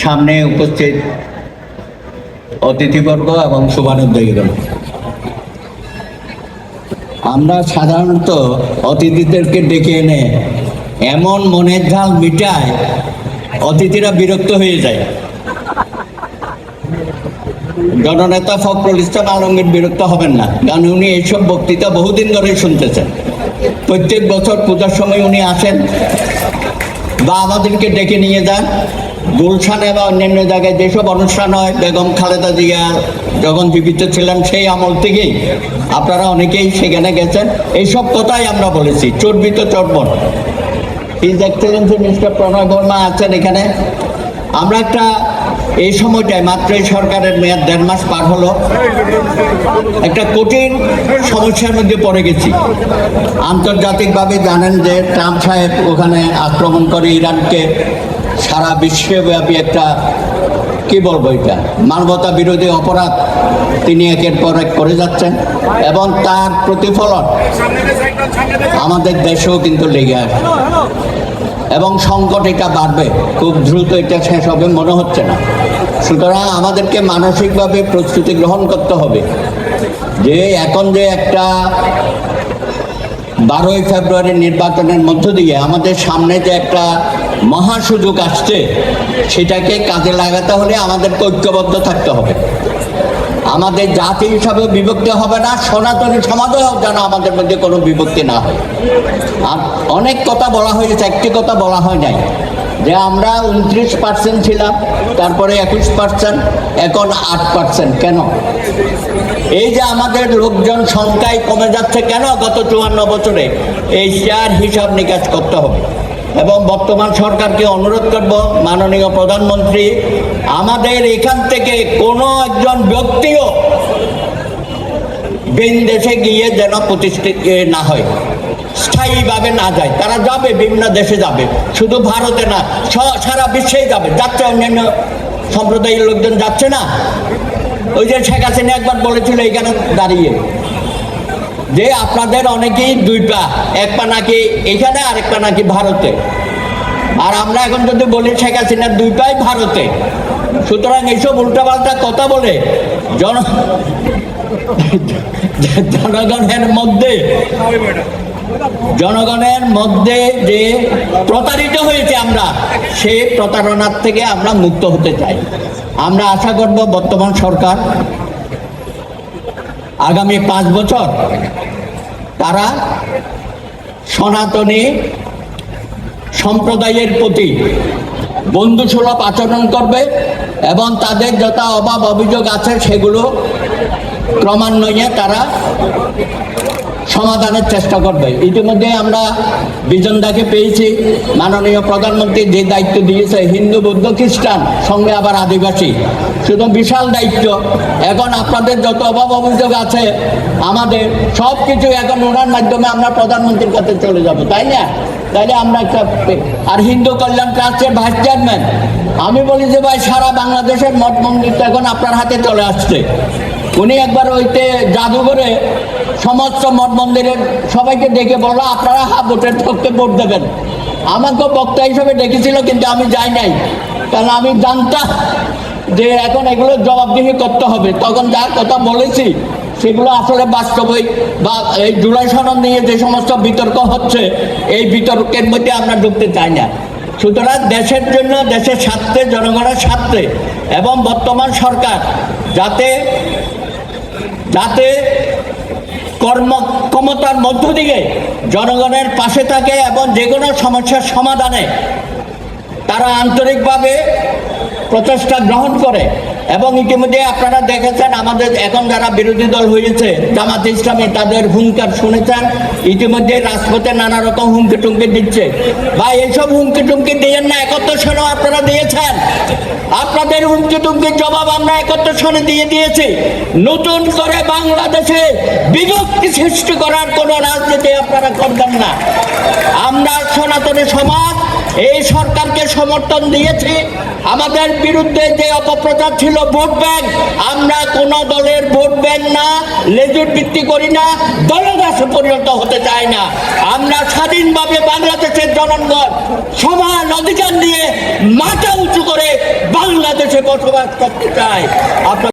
সামনে উপস্থিত অতিথিবর্গ এবং শুভানুদ্যোগীগণ, আমরা সাধারণত অতিথিদেরকে ডেকে এনে এমন মনের ঝাল মিটায় অতিথিরা বিরক্ত হয়ে যায়। জননেতা ফখরুল ইসলাম আলমগীর বিরক্ত হবেন না, কারণ উনি এইসব বক্তৃতা বহুদিন ধরেই শুনতেছেন। প্রত্যেক বছর পূজার সময় উনি আসেন বা আমাদেরকে ডেকে নিয়ে যান। গুলশানে বা অন্যান্য জায়গায় যেসব অনুষ্ঠান হয়, বেগম খালেদা জিয়া যখন জীবিত ছিলেন সেই আমল থেকেই আপনারা অনেকেই সেখানে গেছেন। এইসব কথাই আমরা বলেছি, চর্বিত চর্বণ। হিজ এক্সেলেন্সি মিস্টার প্রণয় বর্মা আছেন এখানে। আমরা এই সময়টায় মাত্র এই সরকারের মেয়াদ 1.5 মাস পার হলো, একটা কঠিন সমস্যার মধ্যে পড়ে গেছি। আন্তর্জাতিকভাবে জানেন যে ট্রাম্প সাহেব ওখানে আক্রমণ করে ইরানকে, সারা বিশ্বব্যাপী একটা কি বলবো, এটা মানবতা বিরোধী অপরাধ তিনি একের পর এক করে যাচ্ছেন এবং তার প্রতিফলন আমাদের দেশেও কিন্তু লেগে আসে এবং সংকট এটা বাড়বে, খুব দ্রুত এটা শেষ হবে মনে হচ্ছে না। সুতরাং আমাদেরকে মানসিকভাবে প্রস্তুতি গ্রহণ করতে হবে যে এখন যে একটা 12ই ফেব্রুয়ারি নির্বাচনের মধ্য দিয়ে আমাদের সামনে যে একটা মহা সুযোগ আসছে, সেটাকে কাজে লাগাতে হলে আমাদেরকে ঐক্যবদ্ধ থাকতে হবে। আমাদের জাতি হিসাবে বিভক্তি হবে না, সনাতনী সমাজেও যেন আমাদের মধ্যে কোনো বিভক্তি না হয়। আর অনেক কথা বলা হয়েছে, একটি কথা বলা হয় নাই যে আমরা 29% ছিলাম, তারপরে 21%, এখন 8%। কেন এই যে আমাদের লোকজন সংখ্যায় কমে যাচ্ছে কেন গত 54 বছরে? এই হিসাব নিকাশ করতে হবে। এবং বর্তমান সরকারকে অনুরোধ করব, মাননীয় প্রধানমন্ত্রী, আমাদের এখান থেকে কোনো একজন ব্যক্তিও ভিন দেশে গিয়ে যেন প্রতিষ্ঠিত না হয়, স্থায়ীভাবে না যায়। তারা যাবে, বিভিন্ন দেশে যাবে, শুধু ভারতে না, সারা বিশ্বেই যাবে, যাচ্ছে। অন্যান্য সম্প্রদায়ের লোকজন যাচ্ছে না? ওই যে শেখ হাসিনা একবার বলেছিল এখানে দাঁড়িয়ে যে আপনাদের অনেকেই 2 পা, 1 পা নাকি এখানে, আরেক পা নাকি ভারতে। আর আমরা এখন যদি বলি শেখ হাসিনার 2 পাই ভারতে। সুতরাং এইসব উল্টাপাল্টা কথা বলে জনগণের মধ্যে যে প্রতারিত হয়েছে আমরা, সেই প্রতারণার থেকে আমরা মুক্ত হতে চাই। আমরা আশা করব বর্তমান সরকার আগামী 5 বছর তারা সনাতনী সম্প্রদায়ের প্রতি বন্ধুসুলভ আচরণ করবে এবং তাদের যত অভাব অভিযোগ আছে সেগুলো ক্রমান্বয়ে তারা সমাধানের চেষ্টা করবে। ইতিমধ্যে আমরা বিজনদাকে পেয়েছি, মাননীয় প্রধানমন্ত্রী যে দায়িত্ব দিয়েছে, হিন্দু বৌদ্ধ খ্রিস্টান সঙ্গে আবার আদিবাসী, শুধু বিশাল দায়িত্ব। এখন আপনাদের যত অভাব অভিযোগ আছে আমাদের সব কিছু এখন ওনার মাধ্যমে আমরা প্রধানমন্ত্রীর কাছে চলে যাব, তাই না? তাইলে আমরা একটা, আর হিন্দু কল্যাণ ট্রাস্টের ভাইস চেয়ারম্যান, আমি বলি যে ভাই সারা বাংলাদেশের মঠ মন্দির তো এখন আপনার হাতে চলে আসছে। উনি একবার ওইতে জাদুঘরে সমস্ত মঠ মন্দিরের সবাইকে ডেকে বললো আপনারা ভোটের পক্ষে ভোট দেবেন। আমাকেও বক্তা হিসেবে ডেকেছিল, কিন্তু আমি যাই নাই, কারণ আমি জানতাম যে এখন এগুলো জবাবদিহি করতে হবে। তখন যা কথা বলেছি সেগুলো আসলে বাস্তবিক, বা এই জুলাই সনদ নিয়ে যে সমস্ত বিতর্ক হচ্ছে, এই বিতর্কের মধ্যে আমরা ঢুকতে চাই না। সুতরাং দেশের জন্য, দেশের স্বার্থে, জনগণের স্বার্থে এবং বর্তমান সরকার যাতে কর্মক্ষমতার মধ্য দিয়ে জনগণের পাশে থাকে এবং যে কোনো সমস্যার সমাধানে তারা আন্তরিকভাবে প্রচেষ্টা গ্রহণ করে। এবং ইতিমধ্যে আপনারা দেখেছেন আমাদের এখন যারা বিরোধী দল হয়েছে, জামাত ইসলামী, তাদের হুঙ্কার শুনেছেন। ইতিমধ্যে রাজপথে নানা রকম হুমকি টুমকি দিচ্ছে। বা এইসব হুমকি টুমকি দিয়েন না, 71 সনেও আপনারা দিয়েছেন। আপনাদের হুমকি টুমকির জবাব আমরা 71 সনে দিয়ে দিয়েছি। নতুন করে বাংলাদেশে বিভক্তি সৃষ্টি করার কোনো রাজনীতি আপনারা করবেন না। আমরা সনাতনী সমাজ এই সরকারকে সমর্থন দিয়েছি। আমাদের বিরুদ্ধে যে অপপ্রচার ছিল ভোট ব্যাংক, আমরা কোন দলের ভোট ব্যাংক না, লেজুর ভিত্তি করি না, দলদাসে পরিণত হতে চাই না। আমরা স্বাধীনভাবে বাংলাদেশের জনগণ সমান অধিকার নিয়ে মাথা উঁচু করে বাংলাদেশে বসবাস করতে চায়। আপনার